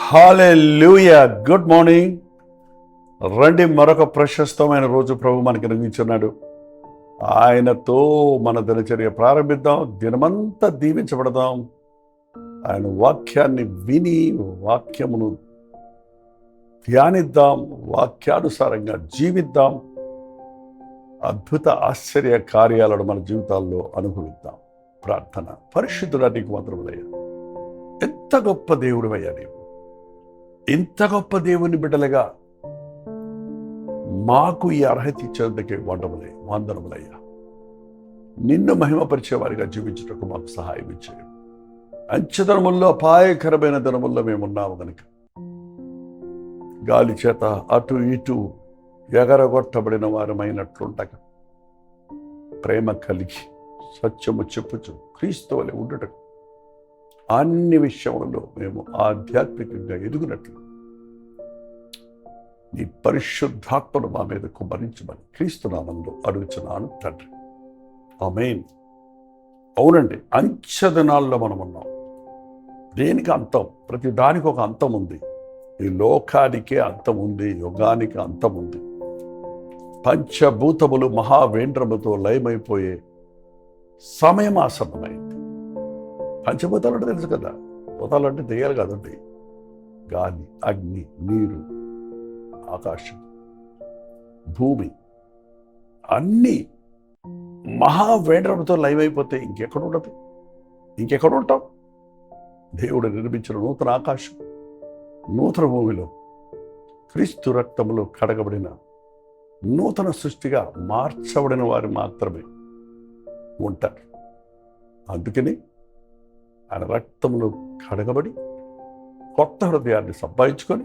హల్లెలూయా. Good morning. రండి, మరొక ప్రశస్తమైన రోజు ప్రభు మనకి నిర్మించున్నాడు. ఆయనతో మన దినచర్య ప్రారంభిద్దాం, దినమంతా దీవించబడదాం. ఆయన వాక్యాన్ని విని వాక్యమును ధ్యానిద్దాం, వాక్యానుసారంగా జీవిద్దాం, అద్భుత ఆశ్చర్య కార్యాలను మన జీవితాల్లో అనుభవిద్దాం. ప్రార్థన. పరిశుద్ధుడా, నీకు వందనములయ్యా. ఎంత గొప్ప దేవుడివయ్యా నీవు. ఇంత గొప్ప దేవుని బిడ్డలుగా మాకు ఈ అర్హత ఇచ్చేందుకే వందనములయ్యా. నిన్ను మహిమపరిచే వారిగా జీవించుటకు మాకు సహాయం ఇచ్చేది. అంచెదనముల్లో అపాయకరమైన దినముల్లో మేమున్నాము కనుక గాలి చేత అటు ఇటు ఎగరగొట్టబడిన వారమైనట్లుండక ప్రేమ కలిగి సత్యము చెప్పుచు క్రీస్తు వలె ఉండుటకు అన్ని విషయములలో మేము ఆధ్యాత్మికంగా ఎదుగునట్లు నీ పరిశుద్ధాత్మను మా మీద కుమ్మరించమని క్రీస్తు నామములో అడుగుచున్నాను తండ్రి. ఆమేన్. అవునండి, అంచె దినాల్లో మనం ఉన్నాం. దేనికి అంతం? ప్రతి దానికి ఒక అంతం ఉంది. ఈ లోకానికే అంతం ఉంది, యుగానికి అంతం ఉంది. పంచభూతములు మహావేంద్రముతో లయమైపోయే సమయం ఆసన్నమైంది. పంచభూతాలు అంటే తెలుసు కదా, భూతాలు అంటే దెయ్యాలు కాదండి. గాలి, అగ్ని, నీరు, ఆకాశం, భూమి అన్నీ మహావేంద్రముతో లయమైపోతే ఇంకెక్కడ ఉండదు? ఇంకెక్కడ ఉంటాం? దేవుడు నిర్మించిన నూతన ఆకాశం, నూతన భూమిలో క్రీస్తు రక్తములో కడగబడిన నూతన సృష్టిగా మార్చబడిన వారు మాత్రమే ఉంటారు. అందుకని ఆయన రక్తంలో కడగబడి కొత్త హృదయాన్ని సంపాదించుకొని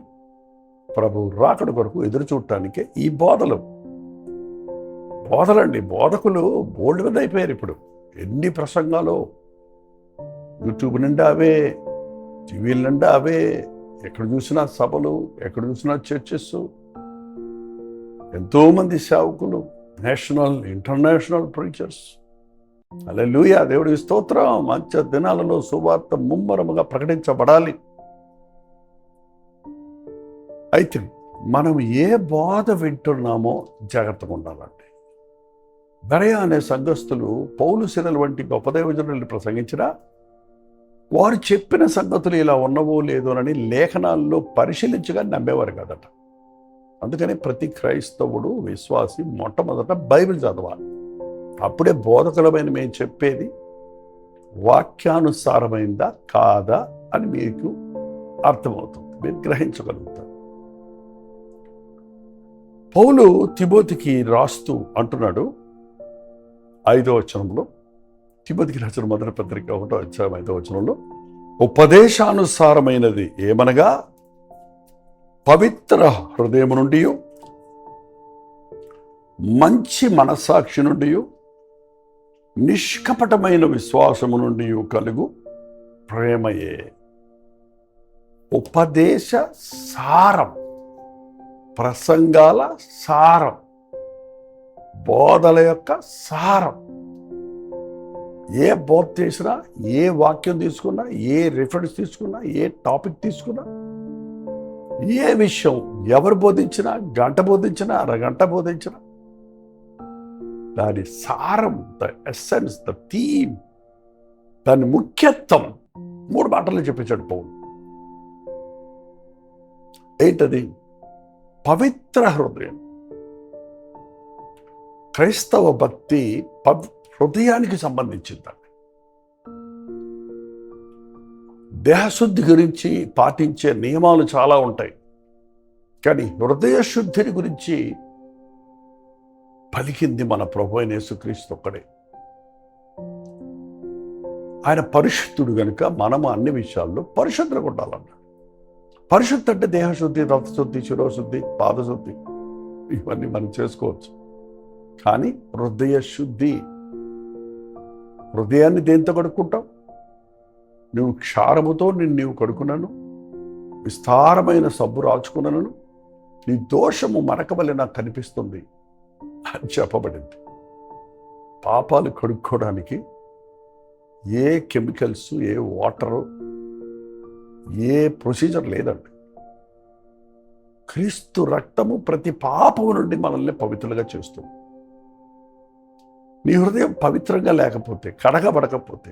ప్రభు రాకడ కొరకు ఎదురు చూడటానికే ఈ బోధలండి. బోధకులు బోల్డ్ మీద అయిపోయారు. ఇప్పుడు ఎన్ని ప్రసంగాలు, యూట్యూబ్ నిండా అవే, టీవీల నిండా అవే, ఎక్కడ చూసినా సభలు, ఎక్కడ చూసినా చర్చెస్, ఎంతోమంది సేవకులు, నేషనల్ ఇంటర్నేషనల్ ప్రీచర్స్. హల్లెలూయా. దేవుడికి స్తోత్రం. మంచి దినాలలో సువార్త ముమ్మరముగా ప్రకటించబడాలి. అయితే మనం ఏ బోధ వింటున్నామో జాగ్రత్తగా ఉండాలండి. బెరయ అనే సంఘస్థులు పౌలు శిలల వంటి గొప్ప దైవజనులను ప్రసంగించినా వారు చెప్పిన సంగతులు ఇలా ఉన్నవో లేదోనని లేఖనాల్లో పరిశీలించగా నమ్మేవారు కాదట. అందుకని ప్రతి క్రైస్తవుడు, విశ్వాసి మొట్టమొదట బైబిల్ చదవాలి. అప్పుడే బోధకులమైన మేము చెప్పేది వాక్యానుసారమైందా కాదా అని మీకు అర్థమవుతుంది, మీరు గ్రహించగలుగుతారు. పౌలు తిమోతికి రాస్తూ అంటున్నాడు 5వ వచనంలో, తిమోతికి రాసిన మొదటి పత్రిక 1వ అధ్యాయం 5వ వచనంలో, ఉపదేశానుసారమైనది ఏమనగా పవిత్ర హృదయము నుండి, మంచి మనస్సాక్షి నుండి, నిష్కపటమైన విశ్వాసము నుండి కలుగు ప్రేమయే. ఉపదేశ సారం, ప్రసంగాల సారం, బోధల యొక్క సారం. ఏ బోధ చేసినా, ఏ వాక్యం తీసుకున్నా, ఏ రిఫరెన్స్ తీసుకున్నా, ఏ టాపిక్ తీసుకున్నా, ఏ విషయం ఎవరు బోధించినా, గంట బోధించినా, అరగంట బోధించినా, దాని సారం, ద ఎస్సెన్స్, ద థీమ్, దాని ముఖ్యత్వం 3 మాటల్లో చెప్పించాడు పౌలు. ఏంటది? పవిత్ర హృదయం. క్రైస్తవ భక్తి హృదయానికి సంబంధించిందండి. దేహశుద్ధి గురించి పాటించే నియమాలు చాలా ఉంటాయి, కానీ హృదయ శుద్ధిని గురించి పలికింది మన ప్రభు అయిన యేసుక్రీస్తు ఒక్కడే. ఆయన పరిశుద్ధుడు కనుక మనము అన్ని విషయాల్లో పరిశుద్ధంగా ఉండాలన్నాడు. పరిశుద్ధి అంటే దేహశుద్ధి, రక్తశుద్ధి, శిరోశుద్ధి, పాదశుద్ధి, ఇవన్నీ మనం చేసుకోవచ్చు. కానీ హృదయ శుద్ధి, హృదయాన్ని దేంతో కడుక్కుంటావు? నువ్వు క్షారముతో నీవు కడుక్కున్నాను, విస్తారమైన సబ్బు రాచుకున్నాను, నీ దోషము మరక వలె నాకు కనిపిస్తుంది అని చెప్పబడింది. పాపాలు కడుక్కోవడానికి ఏ కెమికల్స్, ఏ వాటరు, ఏ ప్రొసీజర్ లేదండి. క్రీస్తు రక్తము ప్రతి పాపము నుండి మనల్ని పవిత్రులుగా చేస్తుంది. నీ హృదయం పవిత్రంగా లేకపోతే, కడగబడకపోతే,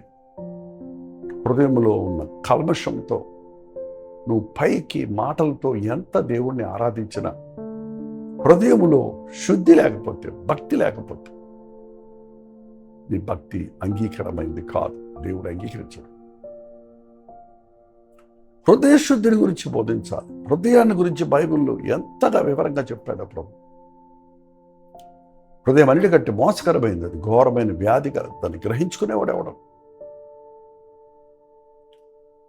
హృదయంలో ఉన్న కల్మషంతో నువ్వు పైకి మాటలతో ఎంత దేవుణ్ణి ఆరాధించినా హృదయములో శుద్ధి లేకపోతే, భక్తి లేకపోతే నీ భక్తి అంగీకారమైంది కాదు, దేవుడు అంగీకరించడు. హృదయ శుద్ధిని గురించి బోధించాలి. హృదయాన్ని గురించి బైబిల్లో ఎంతగా వివరంగా చెప్పాడు ప్రభు. హృదయం అన్నిటికంటే మోసకరమైంది, అది ఘోరమైన వ్యాధి కలదు, దాన్ని గ్రహించుకునేవాడు ఎవడం.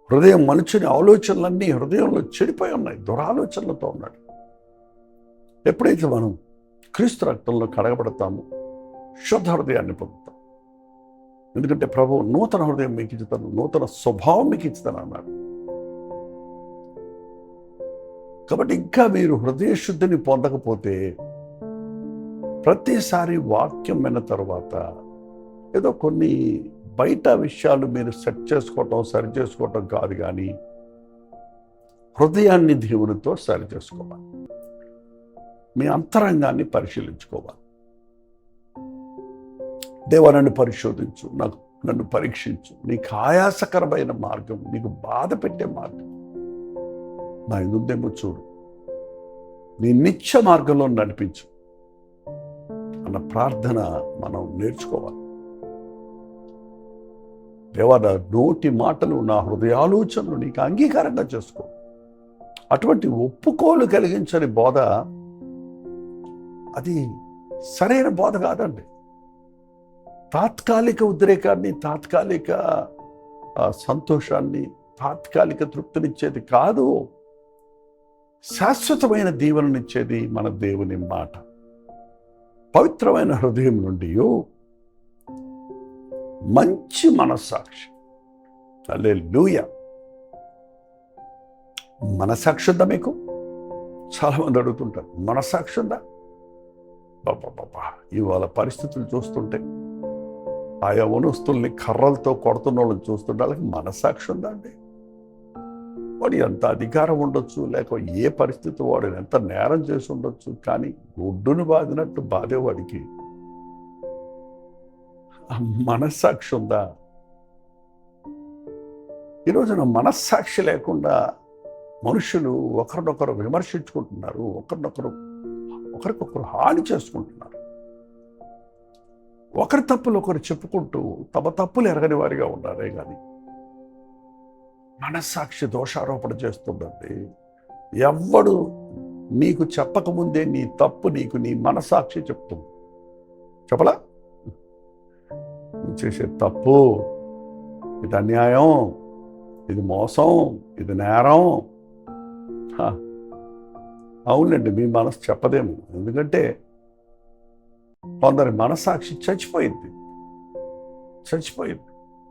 హృదయం మనుషుని ఆలోచనలన్నీ హృదయంలో చెడిపోయి ఉన్నాయి, దురాలోచనలతో ఉన్నాడు. ఎప్పుడైతే మనం క్రీస్తు రక్తంలో కడగబడతామో శుద్ధ హృదయాన్ని పొందుతాం. ఎందుకంటే ప్రభు నూతన హృదయం మీకు ఇచ్చుతాను, నూతన స్వభావం మీకు ఇచ్చుతాను అన్నాడు. కాబట్టి ఇంకా మీరు హృదయ శుద్ధిని పొందకపోతే ప్రతిసారి వాక్యం విన్న తర్వాత ఏదో కొన్ని బయట విషయాలు మీరు సెట్ చేసుకోవటం, సరి చేసుకోవటం కాదు, కానీ హృదయాన్ని దేవునితో సరి చేసుకోవాలి. మీ అంతరంగాన్ని పరిశీలించుకోవాలి. దేవా, నన్ను పరిశోధించు, నన్ను పరీక్షించు. నీకు ఆయాసకరమైన మార్గం, నీకు బాధ పెట్టే మార్గం నా ఎదుందేమో చూడు, నీ నిత్య మార్గంలో నడిపించు అన్న ప్రార్థన మనం నేర్చుకోవాలి. దేవా, నా నోటి మాటలు, నా హృదయాలోచనలు నీకు అంగీకారంగా చేసుకో. అటువంటి ఒప్పుకోలు కలిగించని బోధ అది సరైన బోధ కాదండి. తాత్కాలిక ఉద్రేకాన్ని, తాత్కాలిక సంతోషాన్ని, తాత్కాలిక తృప్తినిచ్చేది కాదు. శాశ్వతమైన దీవెననిచ్చేది మన దేవుని మాట. పవిత్రమైన హృదయం నుండి మంచి మనస్సాక్షి. హల్లెలూయా. మనస్సాక్షి ఉందా మీకు? చాలామంది అడుగుతుంటారు, మనస్సాక్షి ఉందా? బాబా, ఇవాళ పరిస్థితులు చూస్తుంటే ఆయా వనస్తుల్ని కర్రలతో కొడుతున్న వాళ్ళని చూస్తుంటే వాళ్ళకి మనస్సాక్షి ఉందా అండి? వాడు ఎంత అధికారం ఉండొచ్చు, లేక ఏ పరిస్థితి వాడు ఎంత నేరం చేసి ఉండొచ్చు, కానీ గుడ్డును బాదినట్టు బాధేవాడికి మనస్సాక్షి ఉందా? ఈరోజున మనస్సాక్షి లేకుండా మనుషులు ఒకరినొకరు విమర్శించుకుంటున్నారు, ఒకరికొకరు హాని చేసుకుంటున్నారు. ఒకరి తప్పులు ఒకరు చెప్పుకుంటూ తమ తప్పులు ఎరగని వారిగా ఉన్నారే కానీ మనస్సాక్షి దోషారోపణ చేస్తుందండి. ఎవ్వడు నీకు చెప్పకముందే నీ తప్పు నీకు నీ మనస్సాక్షి చెప్తుంది. చెప్పలా? నువ్వు చేసే తప్పు, ఇది అన్యాయం, ఇది మోసం, ఇది నేరం. అవునండి, మీ మనసు చెప్పదేమో. ఎందుకంటే కొందరి మనస్సాక్షి చచ్చిపోయింది.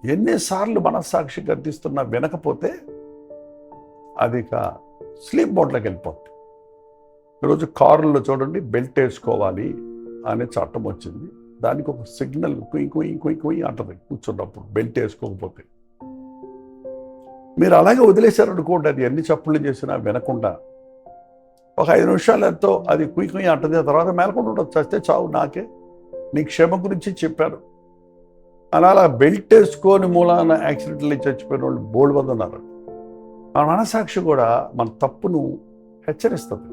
ఎన్నిసార్లు మనస్సాక్షి గద్దిస్తున్నా వినకపోతే అది ఇక స్లీప్ మోడ్లోకి వెళ్ళిపోతుంది. ఈరోజు కారుల్లో చూడండి, బెల్ట్ వేసుకోవాలి అనే చట్టం వచ్చింది. దానికి ఒక సిగ్నల్ కుయ్ అంటది కూర్చున్నప్పుడు, బెల్ట్ వేసుకోకపోతే. మీరు అలాగే వదిలేశారనుకోండి, అది ఎన్ని చప్పుళ్ళు చేసినా వినకుండా ఒక 5 నిమిషాలు ఎంతో అది కుయ్ అంటది. ఆ తర్వాత మేలకుండా ఉండదు, చస్తే చావు, నాకే నీ క్షేమం గురించి చెప్పారు. అలా బెల్ట్ వేసుకొని మూలాన యాక్సిడెంట్లు చచ్చిపోయిన వాళ్ళు బోల్డ్ మంది ఉన్నారు. మన మనసాక్షి కూడా మన తప్పును హెచ్చరిస్తుంది.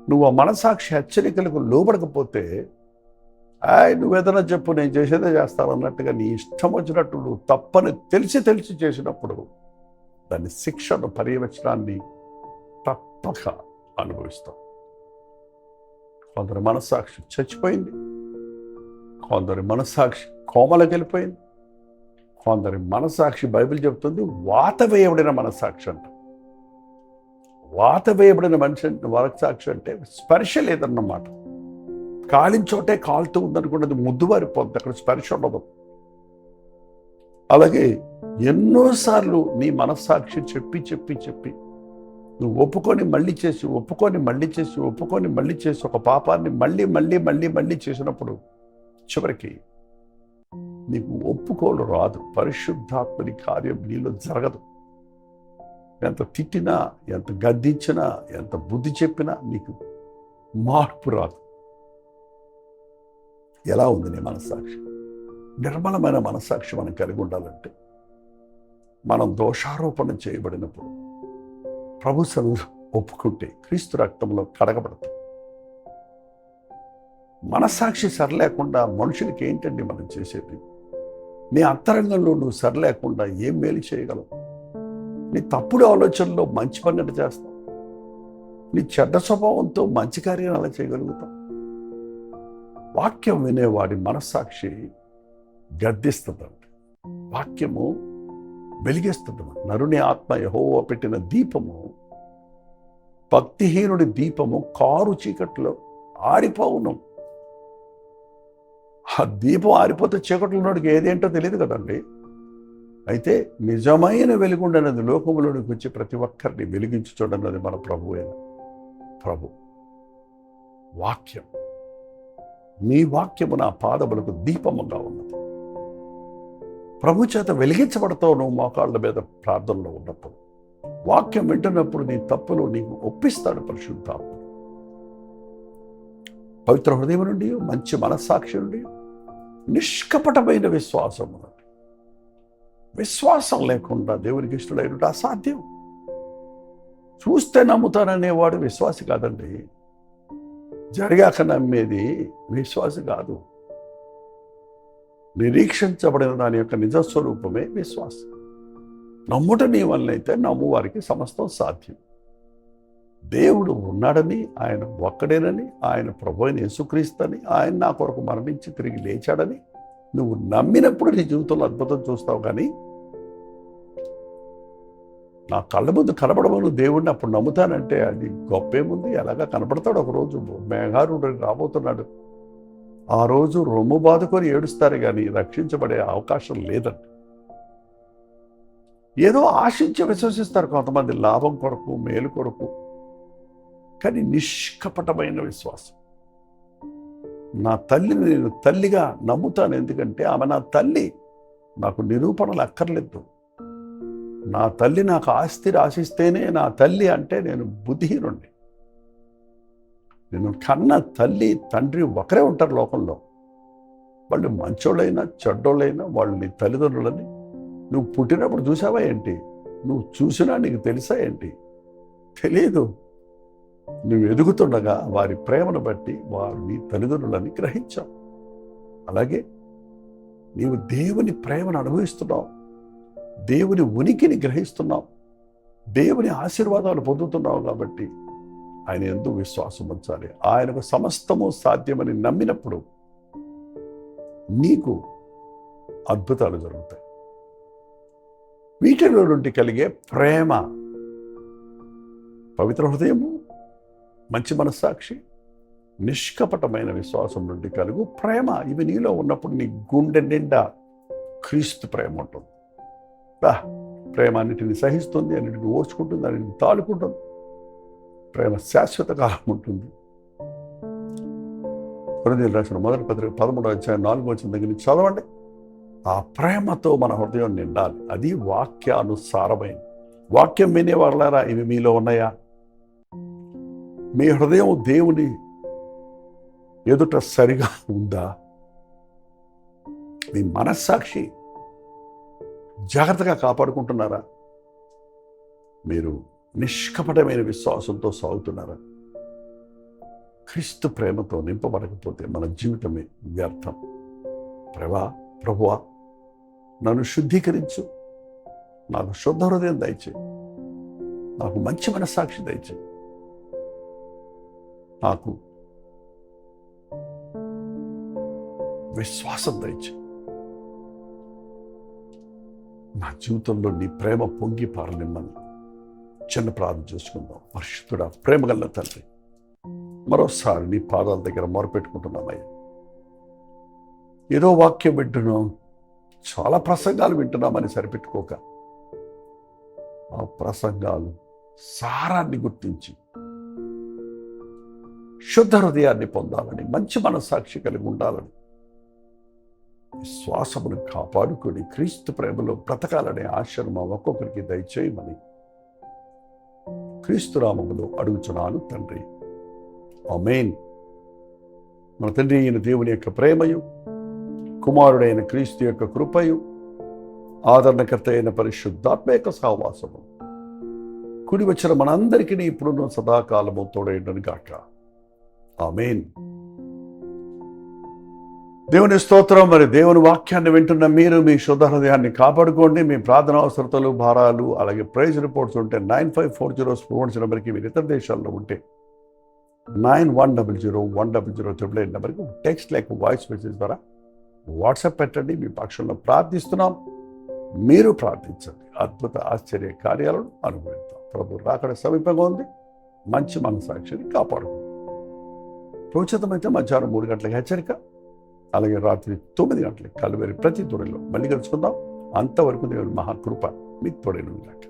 నువ్వు ఆ మనసాక్షి హెచ్చరికలకు లోబడకపోతే నువ్వేదైనా చెప్పు, నేను చేసేదే చేస్తాను అన్నట్టుగా నీ ఇష్టం వచ్చినట్టు నువ్వు తప్పని తెలిసి చేసినప్పుడు దాని శిక్షను, పర్యవేక్షణాన్ని తప్పక అనుభవిస్తాం. కొందరి మనస్సాక్షి చచ్చిపోయింది, కొందరి మనస్సాక్షి కోమలకు వెళ్ళిపోయింది, కొందరి మనస్సాక్షి బైబిల్ చెబుతుంది వాత వేయబడిన మనస్సాక్షి అంట. వాత వేయబడిన మనస్సాక్షి అంటే స్పర్శ లేదన్నమాట. కాలించోటే కాలుతూ ఉందనుకున్నది ముద్దుబారిపోతుంది, అక్కడ స్పర్శ ఉండదు. అలాగే ఎన్నోసార్లు నీ మనస్సాక్షి చెప్పి నువ్వు ఒప్పుకొని మళ్ళీ చేసి ఒక పాపాన్ని మళ్ళీ చేసినప్పుడు చివరికి నీకు ఒప్పుకోలు రాదు. పరిశుద్ధాత్మని కార్యం నీలో జరగదు. ఎంత తిట్టినా, ఎంత గద్దించినా, ఎంత బుద్ధి చెప్పినా నీకు మార్పు రాదు. ఎలా ఉంది నీ మనస్సాక్షి? నిర్మలమైన మనస్సాక్షి మనం కలిగి ఉండాలంటే మనం దోషారోపణ చేయబడినప్పుడు ప్రభు సన్నిధిలో ఒప్పుకుంటే క్రీస్తు రక్తంలో కడగబడతాం. మనస్సాక్షి సరిలేకుండా మనుషులకి ఏంటండి మనం చేసేది? నీ అంతరంగంలో నువ్వు సరిలేకుండా ఏం మేలు చేయగలవు? నీ తప్పుడు ఆలోచనలో మంచి పని ఎట్లా చేస్తావు? నీ చెడ్డ స్వభావంతో మంచి కార్యాలు అలా చేయగలుగుతాం? వాక్యం వినేవాడి మనస్సాక్షి గద్దిస్తుందండి. వాక్యము వెలిగిస్తుంది. నరుని ఆత్మ యెహోవా పెట్టిన దీపము, భక్తిహీనుడి దీపము కారు చీకట్లో ఆరిపోవును. ఆ దీపం ఆరిపోతే చీకట్లో ఉన్నోడికి ఏదేంటో తెలియదు కదండి. అయితే నిజమైన వెలుగుండనేది లోకములోనికి వచ్చి ప్రతి ఒక్కరిని వెలిగించి చూడన్నది మన ప్రభు అయిన ప్రభు వాక్యం. నీ వాక్యము నా పాదములకు దీపముగా ఉన్నది. ప్రభు చేత వెలిగించబడతావు నువ్వు మోకాళ్ళ మీద ప్రార్థనలో ఉన్నప్పుడు. వాక్యం వింటున్నప్పుడు నీ తప్పులు నీకు ఒప్పిస్తాడు పరిశుద్ధాత్మ. పవిత్ర హృదయం నుండి, మంచి మనస్సాక్షి నుండి, నిష్కపటమైన విశ్వాసం ఉన్నది. విశ్వాసం లేకుండా దేవునికి ఇష్టడైనట్టు అసాధ్యం. చూస్తే నమ్ముతాననేవాడు విశ్వాసి కాదండి. జరిగాక నమ్మేది విశ్వాసి కాదు. నిరీక్షించబడిన దాని యొక్క నిజస్వరూపమే విశ్వాసం. నమ్ముట నీ వల్లనైతే నమ్ము వారికి సమస్తం సాధ్యం. దేవుడు ఉన్నాడని, ఆయన ఒక్కడేనని, ఆయన ప్రభు అయిన యేసుక్రీస్తని, ఆయన నా కొరకు మరణించి తిరిగి లేచాడని నువ్వు నమ్మినప్పుడు నీ జీవితంలో అద్భుతం చూస్తావు. కానీ నా కళ్ళ ముందు కనబడమను దేవుడిని అప్పుడు నమ్ముతానంటే అది గొప్పేముంది? ఎలాగా కనపడతాడు? ఒకరోజు మేఘారుడు రాబోతున్నాడు. ఆ రోజు రొమ్ము బాదుకొని ఏడుస్తారు కానీ రక్షించబడే అవకాశం లేదండి. ఏదో ఆశించి విశ్వసిస్తారు కొంతమంది, లాభం కొరకు, మేలు కొరకు. కానీ నిష్కపటమైన విశ్వాసం. నా తల్లిని నేను తల్లిగా నమ్ముతాను, ఎందుకంటే ఆమె నా తల్లి. నాకు నిరూపణలు అక్కర్లేదు. నా తల్లి నాకు ఆస్తి రాసిస్తేనే నా తల్లి అంటే నేను బుద్ధిహీనుండి. నేను కన్న తల్లి తండ్రి ఒకరే ఉంటారు లోకంలో. వాళ్ళు మంచోళ్ళైనా చెడ్డోళ్ళైనా వాళ్ళు నీ తల్లిదండ్రులని నువ్వు పుట్టినప్పుడు చూసావా ఏంటి? నువ్వు చూసినా నీకు తెలుసా ఏంటి? తెలియదు. నువ్వు ఎదుగుతుండగా వారి ప్రేమను బట్టి వారు నీ తల్లిదండ్రులని గ్రహించావు. అలాగే నీవు దేవుని ప్రేమను అనుభవిస్తున్నావు, దేవుని ఉనికిని గ్రహిస్తున్నావు, దేవుని ఆశీర్వాదాలు పొందుతున్నావు. కాబట్టి ఆయన యందు విశ్వాసం ఉంచాలి. ఆయనకు సమస్తము సాధ్యమని నమ్మినప్పుడు నీకు అద్భుతాలు జరుగుతాయి. వీటిలో నుండి కలిగే ప్రేమ, పవిత్ర హృదయము, మంచి మనస్సాక్షి, నిష్కపటమైన విశ్వాసం నుండి కలుగు ప్రేమ, ఇవి నీలో ఉన్నప్పుడు నీ గుండె నిండా క్రీస్తు ప్రేమ ఉంటుంది. ప్రేమ అన్నిటిని సహిస్తుంది, అన్నిటిని ఓర్చుకుంటుంది, అన్నిటిని తాలుకుంటుంది. ప్రేమ శాశ్వత కాలం ఉంటుంది. కొరింథీయులకు రాసిన మొదటి పత్రిక 13వ అధ్యాయం 4వ వచనం దగ్గర నుంచి చదవండి. ఆ ప్రేమతో మన హృదయం నిండాలి. అది వాక్యానుసారమైన. వాక్యం వినేవాళ్ళారా, ఇవి మీలో ఉన్నాయా? మీ హృదయం దేవుని ఎదుట సరిగా ఉందా? మీ మనస్సాక్షి జాగ్రత్తగా కాపాడుకుంటున్నారా? మీరు నిష్కపటమైన విశ్వాసంతో సాగుతున్నారా? క్రీస్తు ప్రేమతో నింపబడకపోతే మన జీవితమే వ్యర్థం. ప్రభువా, నన్ను శుద్ధీకరించు, నాకు శుద్ధ హృదయం దయచేయి, నాకు మంచి మనస్సాక్షి దయచేయి, నాకు విశ్వాసం దయచేయి. నా జీవితంలో నీ ప్రేమ పొంగి పారనిమ్మని చిన్న ప్రార్థన చేసుకుందాం. పరిశుద్ధుడా, ప్రేమగల తండ్రి, మరోసారి నీ పాదాల దగ్గర మొరపెట్టుకుంటున్నామయ్యా. ఏదో వాక్యం వింటున్నాం, చాలా ప్రసంగాలు వింటున్నామని సరిపెట్టుకోక, ఆ ప్రసంగాలు సారాన్ని గుర్తించి శుద్ధ హృదయాన్ని పొందాలని, మంచి మనస్సాక్షి కలిగి ఉండాలని, విశ్వాసమును కాపాడుకొని క్రీస్తు ప్రేమలో బ్రతకాలనే ఆశను మా ఒక్కొక్కరికి దయచేయమని క్రీస్తు నామములో అడుగుచున్నాను తండ్రి, ఆమేన్. మన తండ్రి అయిన దేవుని యొక్క ప్రేమయు, కుమారుడైన క్రీస్తు యొక్క కృపయు, ఆదరణకర్త అయిన పరిశుద్ధాత్మ యొక్క సహవాసము కుడి వచ్చిన మనందరికీ ఇప్పుడున్న సదాకాలము తోడైండును గాక, ఆమేన్. దేవుని స్తోత్రం. మరి దేవుని వాక్యాన్ని వింటున్న మీరు మీ శుద్ధ హృదయాన్ని కాపాడుకోండి. మీ ప్రార్థన అవసరతలు, భారాలు, అలాగే ప్రైజ్ రిపోర్ట్స్ ఉంటే 9540 నెంబర్కి, మీరు ఇతర దేశాల్లో ఉంటే 9100100888 నెంబర్కి టెక్స్ట్ లేక వాయిస్ మెసేజ్ ద్వారా వాట్సాప్ పెట్టండి. మీ పక్షంలో ప్రార్థిస్తున్నాం, మీరు ప్రార్థించండి. అద్భుత ఆశ్చర్య కార్యాలను అనుభవిస్తాం. ప్రభు రాకడ సమీపంగా ఉంది. మంచి మనసాక్షిని కాపాడుకుందాం. ప్రోచితమైతే మధ్యాహ్నం 3 గంటలకు హెచ్చరిక, అలాగే రాత్రి 9 గంటలకు కలువరి ప్రతి తొడిలో మళ్ళీ కలుసుకుందాం. అంతవరకు దేవుని మహాకృప మీకు తోడైన గాక.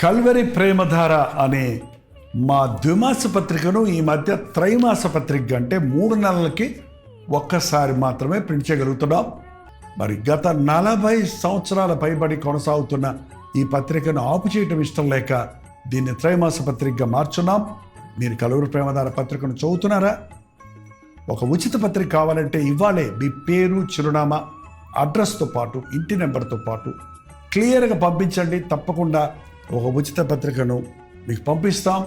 కల్వరి ప్రేమధార అనే మా ద్విమాస పత్రికను ఈ మధ్య త్రైమాస పత్రిక అంటే 3 నెలలకి ఒక్కసారి మాత్రమే ప్రింట్ చేయగలుగుతున్నాం. మరి గత 40 సంవత్సరాల పైబడి కొనసాగుతున్న ఈ పత్రికను ఆపు చేయటం ఇష్టం లేక దీన్ని త్రైమాస పత్రికగా మార్చున్నాం. మీరు కల్వరి ప్రేమధార పత్రికను చదువుతున్నారా? ఒక ఉచిత పత్రిక కావాలంటే ఇవ్వాలే మీ పేరు, చిరునామా, అడ్రస్తో పాటు ఇంటి నెంబర్తో పాటు క్లియర్గా పంపించండి. తప్పకుండా ఒక ఉచిత పత్రికను మీకు పంపిస్తాం.